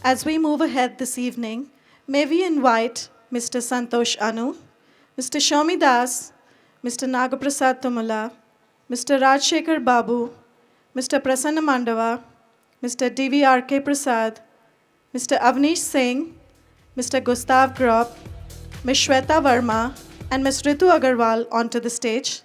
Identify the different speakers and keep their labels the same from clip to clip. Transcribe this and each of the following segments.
Speaker 1: As we move ahead this evening, may we invite Mr. Santosh Anu, Mr. Shomi Das, Mr. Nagaprasad Tumula, Mr. Rajshekhar Babu, Mr. Prasanna Mandava, Mr. D.V.R.K. Prasad, Mr. Avnish Singh, Mr. Gustav Grob, Ms. Shweta Verma, and Ms. Ritu Agarwal onto the stage.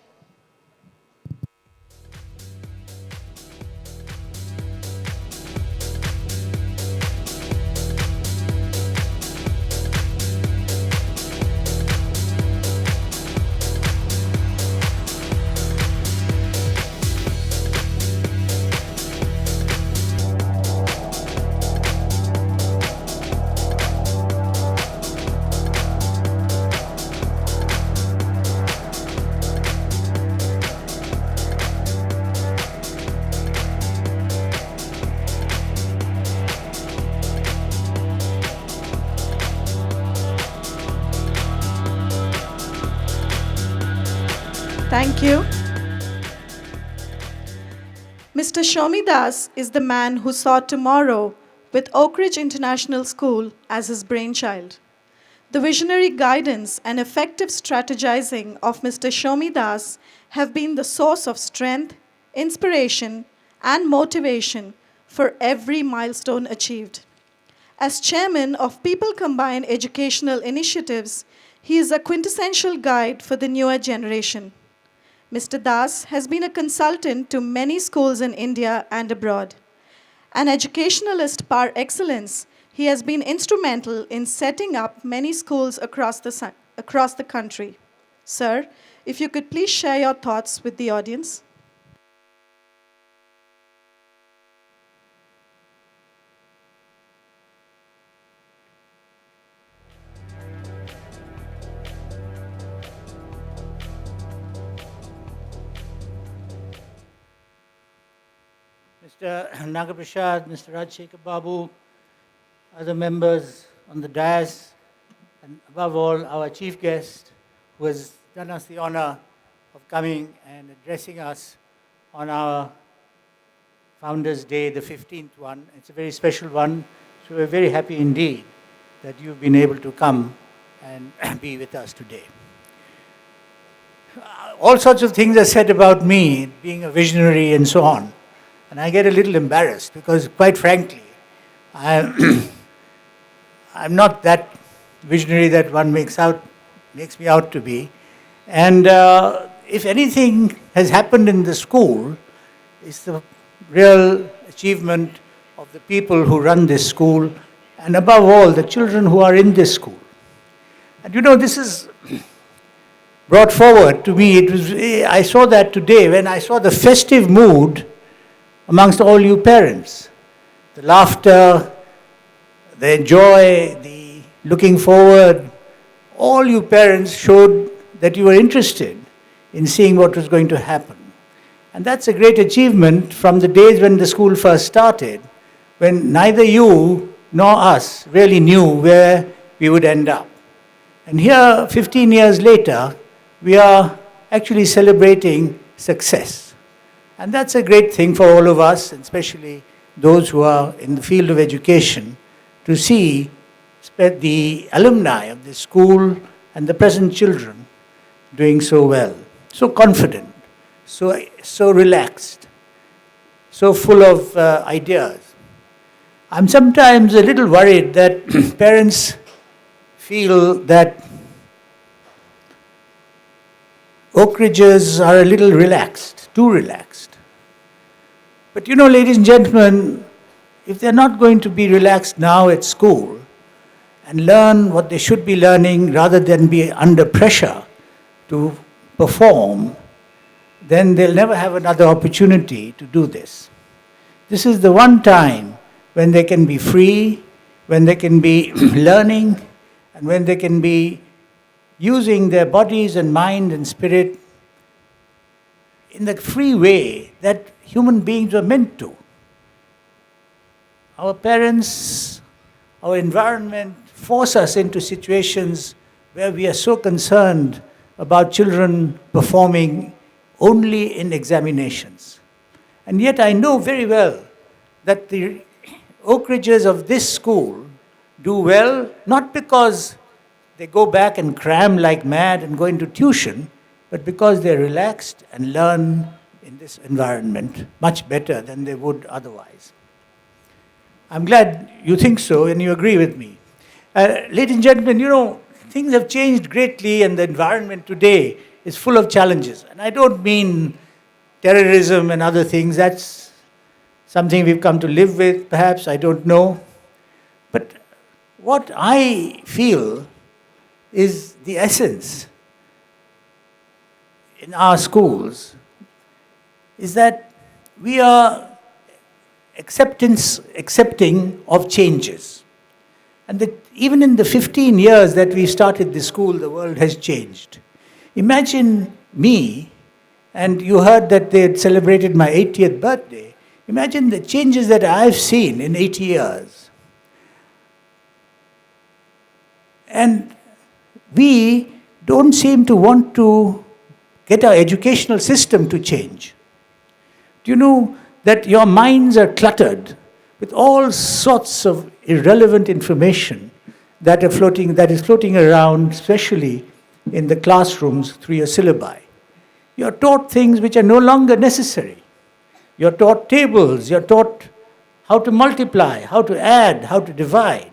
Speaker 1: Thank you. Mr. Shomi Das is the man who saw tomorrow with Oakridge International School as his brainchild. The visionary guidance and effective strategizing of Mr. Shomi Das have been the source of strength, inspiration, and motivation for every milestone achieved. As chairman of People Combine Educational Initiatives, he is a quintessential guide for the newer generation. Mr. Das has been a consultant to many schools in India and abroad. An educationalist par excellence, he has been instrumental in setting up many schools across the country. Sir, if you could please share your thoughts with the audience.
Speaker 2: Mr. Nagaprasad, Mr. Rajshekhar Babu, other members on the dais, and above all, our chief guest, who has done us the honor of coming and addressing us on our Founders' Day, the 15th one. It's a very special one, so we're very happy indeed that you've been able to come and be with us today. All sorts of things are said about me, being a visionary and so on. And I get a little embarrassed because, quite frankly, I'm not that visionary that one makes me out to be. And if anything has happened in the school, it's the real achievement of the people who run this school, and above all, the children who are in this school. And you know, this is brought forward to me. I saw that today when I saw the festive mood amongst all you parents. The laughter, the joy, the looking forward, all you parents showed that you were interested in seeing what was going to happen. And that's a great achievement from the days when the school first started, when neither you nor us really knew where we would end up. And here, 15 years later, we are actually celebrating success. And that's a great thing for all of us, especially those who are in the field of education, to see the alumni of this school and the present children doing so well, so confident, so relaxed, so full of ideas. I'm sometimes a little worried that parents feel that Oakridges are a little relaxed, too relaxed. But you know, ladies and gentlemen, if they're not going to be relaxed now at school and learn what they should be learning rather than be under pressure to perform, then they'll never have another opportunity to do this. This is the one time when they can be free, when they can be learning, and when they can be using their bodies and mind and spirit in the free way that human beings were meant to. Our parents, our environment force us into situations where we are so concerned about children performing only in examinations. And yet I know very well that the Oakridges of this school do well, not because they go back and cram like mad and go into tuition, but because they're relaxed and learn in this environment much better than they would otherwise. I'm glad you think so and you agree with me. Ladies and gentlemen, things have changed greatly and the environment today is full of challenges. And I don't mean terrorism and other things. That's something we've come to live with, perhaps, I don't know. But what I feel is the essence in our schools is that we are accepting of changes. And that even in the 15 years that we started this school, the world has changed. Imagine me, and you heard that they had celebrated my 80th birthday. Imagine the changes that I've seen in 80 years. And we don't seem to want to get our educational system to change. Do you know that your minds are cluttered with all sorts of irrelevant information that is floating around, especially in the classrooms through your syllabi? You're taught things which are no longer necessary. You're taught tables, you're taught how to multiply, how to add, how to divide.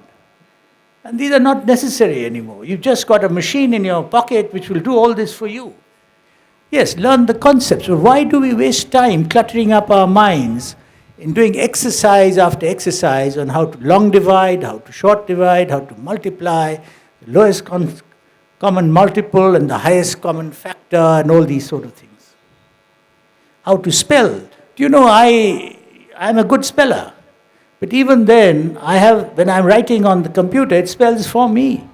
Speaker 2: And these are not necessary anymore. You've just got a machine in your pocket which will do all this for you. Yes, learn the concepts, but why do we waste time cluttering up our minds in doing exercise after exercise on how to long divide, how to short divide, how to multiply, the lowest common multiple and the highest common factor and all these sort of things? How to spell. Do you know, I'm a good speller. But even then, when I'm writing on the computer, it spells for me.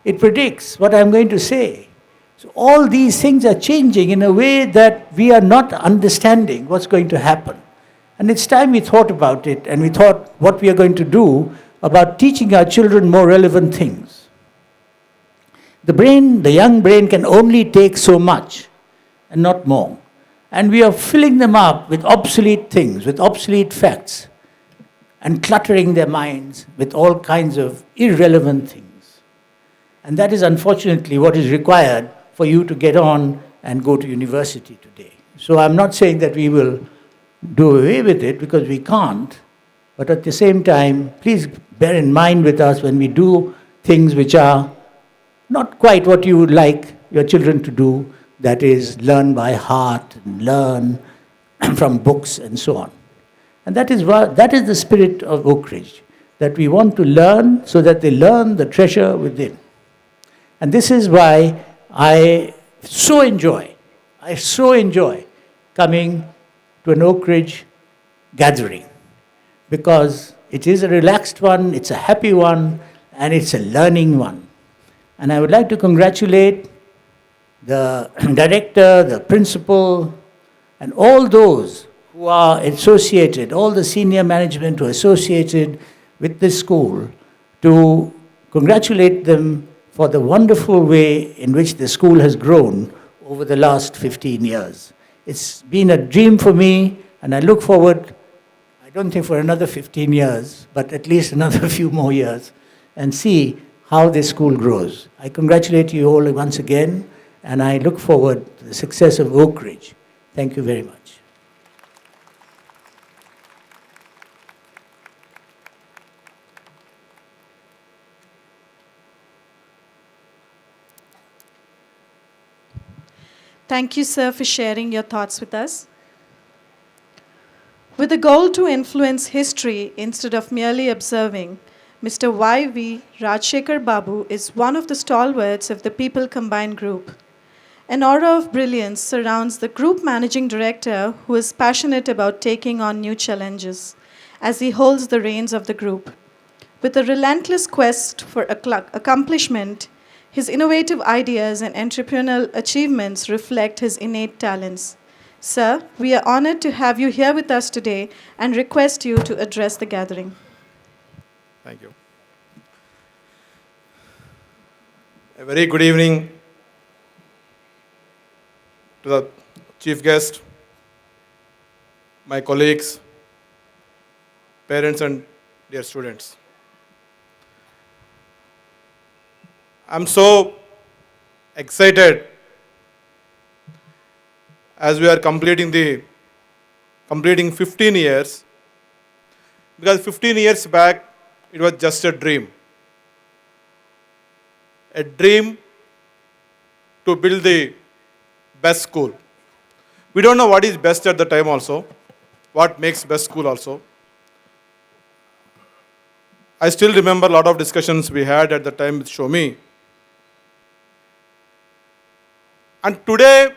Speaker 2: It predicts what I'm going to say. So all these things are changing in a way that we are not understanding what's going to happen. And it's time we thought about it and we thought what we are going to do about teaching our children more relevant things. The young brain can only take so much and not more. And we are filling them up with obsolete things, with obsolete facts, and cluttering their minds with all kinds of irrelevant things. And that is unfortunately what is required for you to get on and go to university today. So I'm not saying that we will do away with it, because we can't. But at the same time, please bear in mind with us when we do things which are not quite what you would like your children to do, that is, learn by heart, and learn from books and so on. And that is the spirit of Oakridge, that we want to learn so that they learn the treasure within. And this is why I so enjoy coming to an Oakridge gathering, because it is a relaxed one, it's a happy one, and it's a learning one. And I would like to congratulate the director, the principal, and all those who are associated, all the senior management who are associated with this school, to congratulate them for the wonderful way in which the school has grown over the last 15 years. It's been a dream for me, and I look forward, I don't think for another 15 years, but at least another few more years, and see how this school grows. I congratulate you all once again, and I look forward to the success of Oakridge. Thank you very much.
Speaker 1: Thank you, sir, for sharing your thoughts with us. With a goal to influence history instead of merely observing, Mr. Y.V. Rajshekhar Babu is one of the stalwarts of the People Combined group. An aura of brilliance surrounds the group managing director, who is passionate about taking on new challenges as he holds the reins of the group. With a relentless quest for accomplishment, his innovative ideas and entrepreneurial achievements reflect his innate talents. Sir, we are honored to have you here with us today and request you to address the gathering.
Speaker 3: Thank you. A very good evening to the chief guest, my colleagues, parents and dear students. I'm so excited as we are completing 15 years, because 15 years back it was just a dream to build the best school. We don't know what is best at the time also, what makes best school also. I still remember a lot of discussions we had at the time with Shomi. And today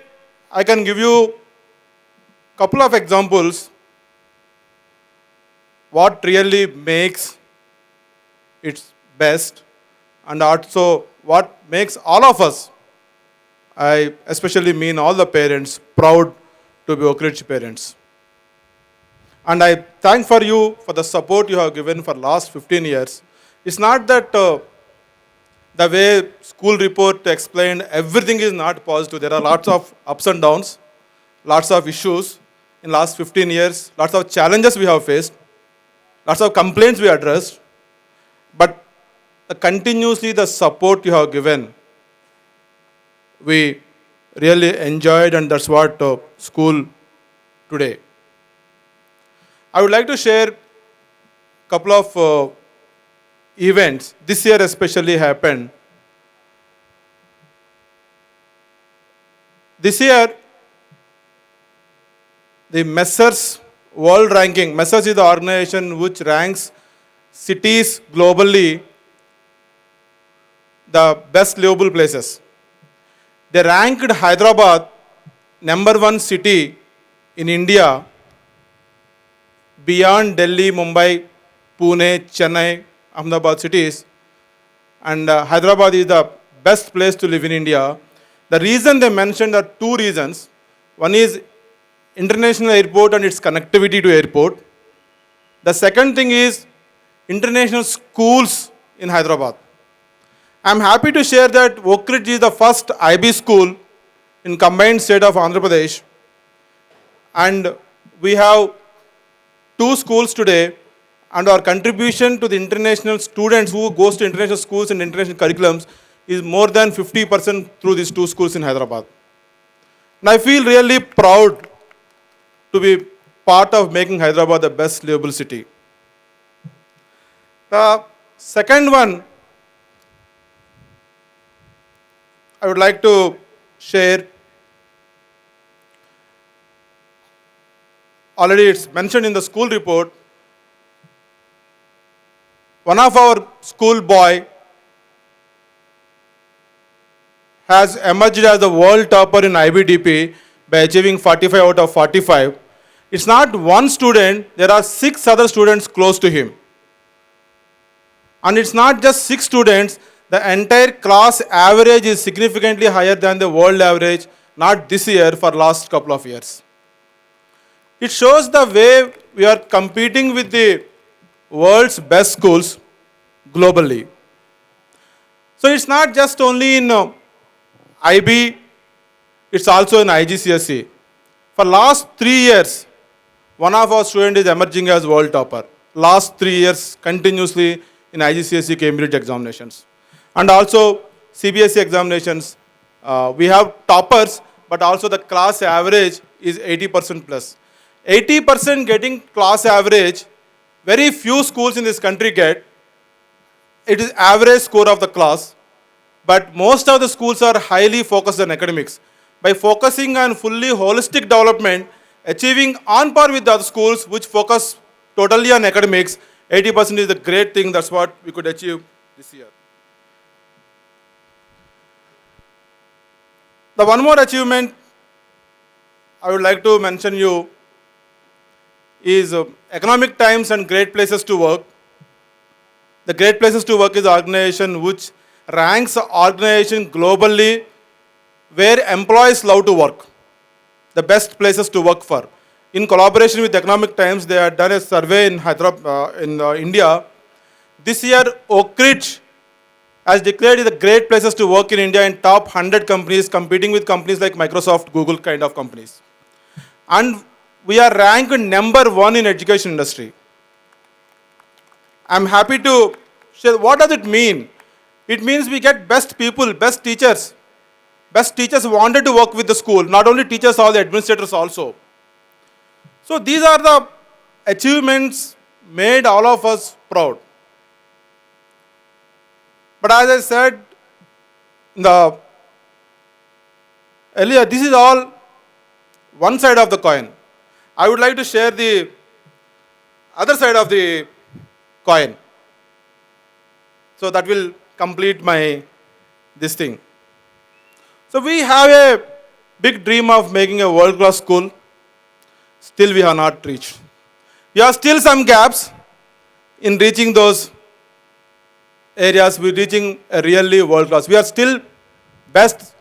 Speaker 3: I can give you a couple of examples what really makes its best, and also what makes all of us, I especially mean all the parents, proud to be Oakridge parents. And I thank for you for the support you have given for last 15 years. It's not that the way school report explained, everything is not positive. There are lots of ups and downs, lots of issues in last 15 years, lots of challenges we have faced, lots of complaints we addressed. But continuously the support you have given, we really enjoyed, and that's what school today. I would like to share a couple of events. This year especially happened. This year, the Messrs World Ranking, Messrs is the organization which ranks cities globally, the best livable places. They ranked Hyderabad #1 city in India beyond Delhi, Mumbai, Pune, Chennai, Ahmedabad cities. And Hyderabad is the best place to live in India. The reason they mentioned are two reasons. One is international airport and its connectivity to airport. The second thing is international schools in Hyderabad. I'm happy to share that Oakridge is the first IB school in combined state of Andhra Pradesh. And we have 2 schools today, and our contribution to the international students who goes to international schools and international curriculums is more than 50% through these 2 schools in Hyderabad. And I feel really proud to be part of making Hyderabad the best livable city. The second one I would like to share, already it's mentioned in the school report. One of our school boy has emerged as the world topper in IBDP by achieving 45 out of 45. It's not one student, there are 6 other students close to him. And it's not just 6 students, the entire class average is significantly higher than the world average, not this year, for last couple of years. It shows the way we are competing with the world's best schools globally. So it's not just only in IB, it's also in IGCSE. For last 3 years, one of our students is emerging as world topper. Last 3 years continuously in IGCSE Cambridge examinations. And also CBSE examinations, we have toppers, but also the class average is 80% plus. 80% getting class average, very few schools in this country get. It is average score of the class, but most of the schools are highly focused on academics. By focusing on fully holistic development, achieving on par with the other schools which focus totally on academics, 80% is a great thing. That's what we could achieve this year. The one more achievement I would like to mention you is Economic Times and Great Places to Work. The Great Places to Work is an organization which ranks organization globally where employees love to work, the best places to work for. In collaboration with Economic Times, they have done a survey in Hyderabad, in India. This year, Oakridge has declared it the great places to work in India in top 100 companies, competing with companies like Microsoft, Google kind of companies. And we are ranked #1 in education industry. I'm happy to share. What does it mean? It means we get best people, best teachers. Best teachers wanted to work with the school, not only teachers, all the administrators also. So these are the achievements made all of us proud. But as I said in the earlier, this is all one side of the coin. I would like to share the other side of the coin. So that will complete my this thing. So we have a big dream of making a world-class school. Still we have not reached. We have still some gaps in reaching those areas. We're reaching a really world-class. We are still best.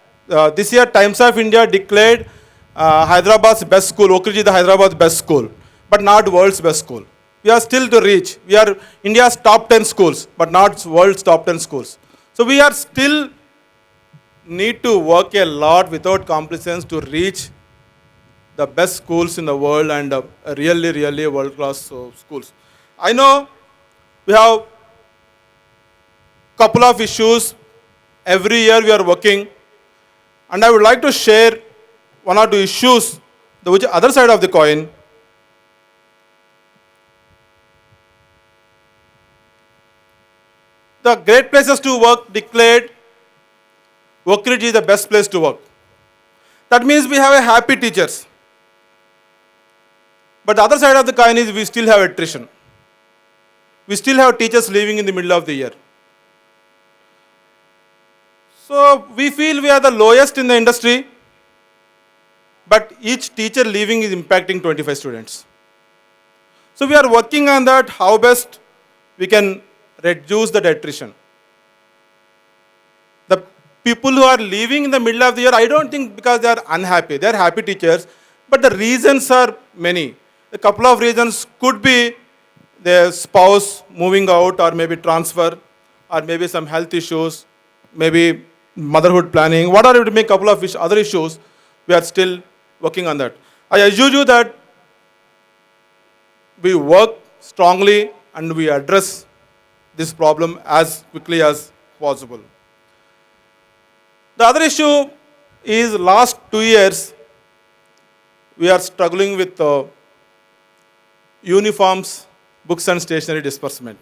Speaker 3: This year Times of India declared Hyderabad's best school. Oakridge is the Hyderabad's best school, but not world's best school. We are still to reach. We are India's top 10 schools, but not world's top 10 schools. So we are still need to work a lot without complacence to reach the best schools in the world and really, really world-class schools. I know we have couple of issues every year we are working, and I would like to share one or two issues, which other side of the coin. The Great Places to Work declared Oakridge is the best place to work. That means we have a happy teachers. But the other side of the coin is we still have attrition. We still have teachers leaving in the middle of the year. So we feel we are the lowest in the industry, but each teacher leaving is impacting 25 students. So we are working on that, how best we can reduce that attrition. The people who are leaving in the middle of the year, I don't think because they are unhappy. They are happy teachers, but the reasons are many. A couple of reasons could be their spouse moving out, or maybe transfer, or maybe some health issues, maybe motherhood planning. What are it to make a couple of other issues? We are still working on that. I assure you that we work strongly and we address this problem as quickly as possible. The other issue is last 2 years we are struggling with uniforms, books and stationery disbursement.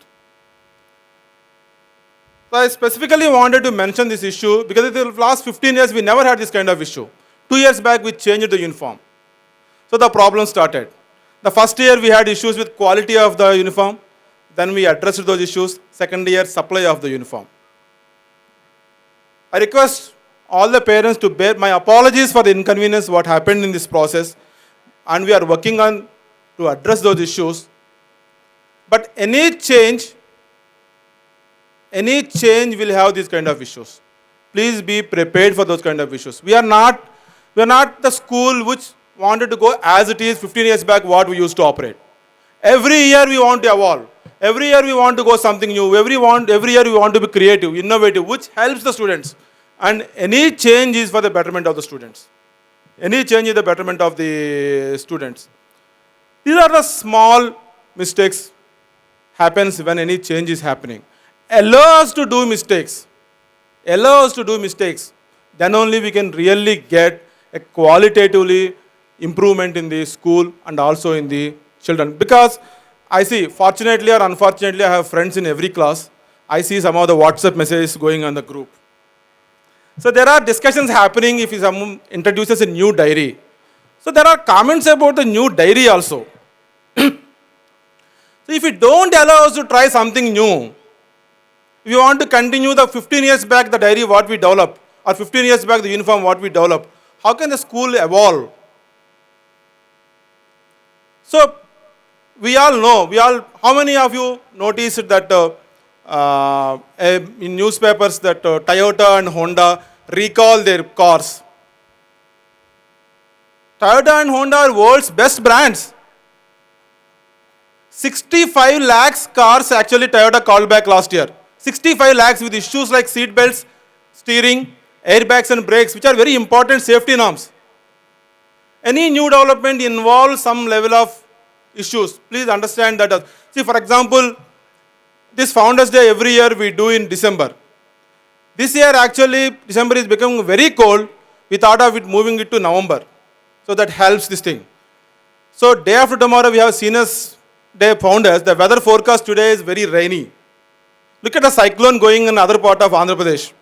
Speaker 3: So I specifically wanted to mention this issue because in the last 15 years we never had this kind of issue. 2 years back we changed the uniform. So the problem started. The first year we had issues with quality of the uniform. Then we addressed those issues. Second year, supply of the uniform. I request all the parents to bear my apologies for the inconvenience what happened in this process, and we are working on to address those issues. But any change will have these kind of issues. Please be prepared for those kind of issues. We are not the school which wanted to go as it is 15 years back what we used to operate. Every year we want to evolve. Every year we want to go something new. Every year we want to be creative, innovative, which helps the students. And any change is for the betterment of the students. Any change is the betterment of the students. These are the small mistakes happens when any change is happening. Allow us to do mistakes. Allow us to do mistakes. Then only we can really get a qualitatively improvement in the school and also in the children. Because I see, fortunately or unfortunately, I have friends in every class. I see some of the WhatsApp messages going on the group. So there are discussions happening if someone introduces a new diary. So there are comments about the new diary also. So if you don't allow us to try something new, if you want to continue the 15 years back the diary what we developed, or 15 years back the uniform what we developed, how can the school evolve? So we all know, how many of you noticed that in newspapers that Toyota and Honda recall their cars? Toyota and Honda are world's best brands. 65 lakhs cars actually Toyota called back last year. 65 lakhs with issues like seat belts, steering, airbags and brakes, which are very important safety norms. Any new development involves some level of issues. Please understand that. See, for example, This Founders Day every year we do in December. This year actually December is becoming very cold. We thought of it moving it to November. So that helps this thing. So day after tomorrow we have Seniors Day Founders. The weather forecast today is very rainy. Look at the cyclone going in other part of Andhra Pradesh.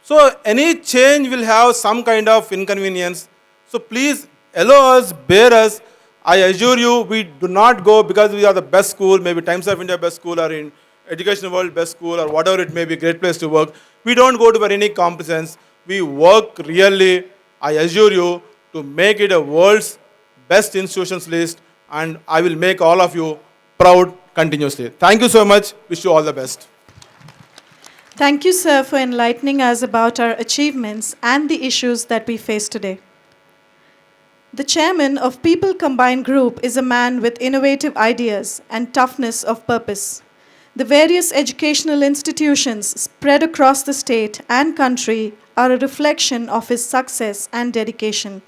Speaker 3: So any change will have some kind of inconvenience. So please allow us, bear us. I assure you, we do not go because we are the best school, maybe Times of India best school or in Education World best school or whatever it may be, great place to work. We don't go to for any competence. We work really, I assure you, to make it a world's best institutions list, and I will make all of you proud continuously. Thank you so much. Wish you all the best.
Speaker 1: Thank you, sir, for enlightening us about our achievements and the issues that we face today. The chairman of People Combined Group is a man with innovative ideas and toughness of purpose. The various educational institutions spread across the state and country are a reflection of his success and dedication.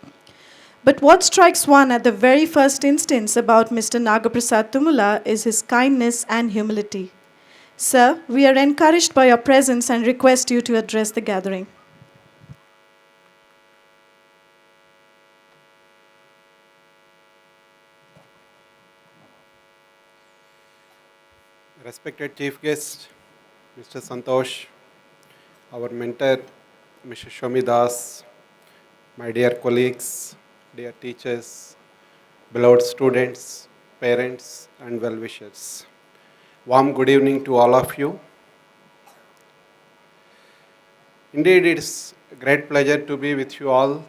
Speaker 1: But what strikes one at the very first instance about Mr. Nagaprasad Tumula is his kindness and humility. Sir, we are encouraged by your presence and request you to address the gathering.
Speaker 4: Respected Chief Guest, Mr. Santosh, our mentor, Mr. Shomi Das, my dear colleagues, dear teachers, beloved students, parents, and well-wishers. Warm good evening to all of you. Indeed, it's a great pleasure to be with you all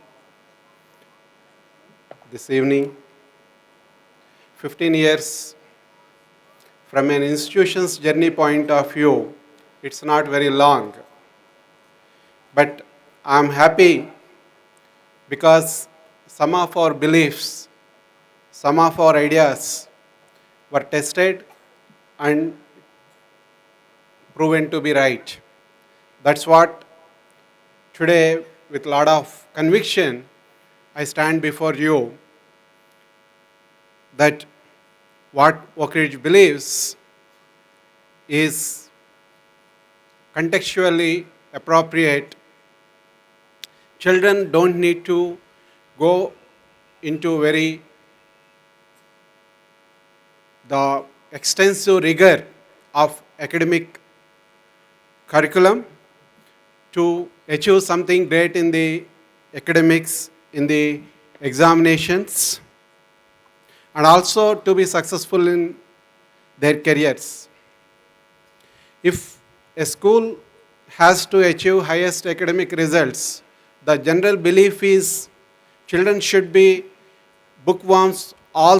Speaker 4: this evening. 15 years from an institution's journey point of view, it's not very long. But I'm happy because some of our beliefs, some of our ideas were tested and proven to be right. That's what today, with a lot of conviction, I stand before you that what Oakridge believes is contextually appropriate. Children don't need to go into the extensive rigor of academic curriculum to achieve something great in the academics, in the examinations, and also to be successful in their careers. If a school has to achieve highest academic results, the general belief is children should be bookworms all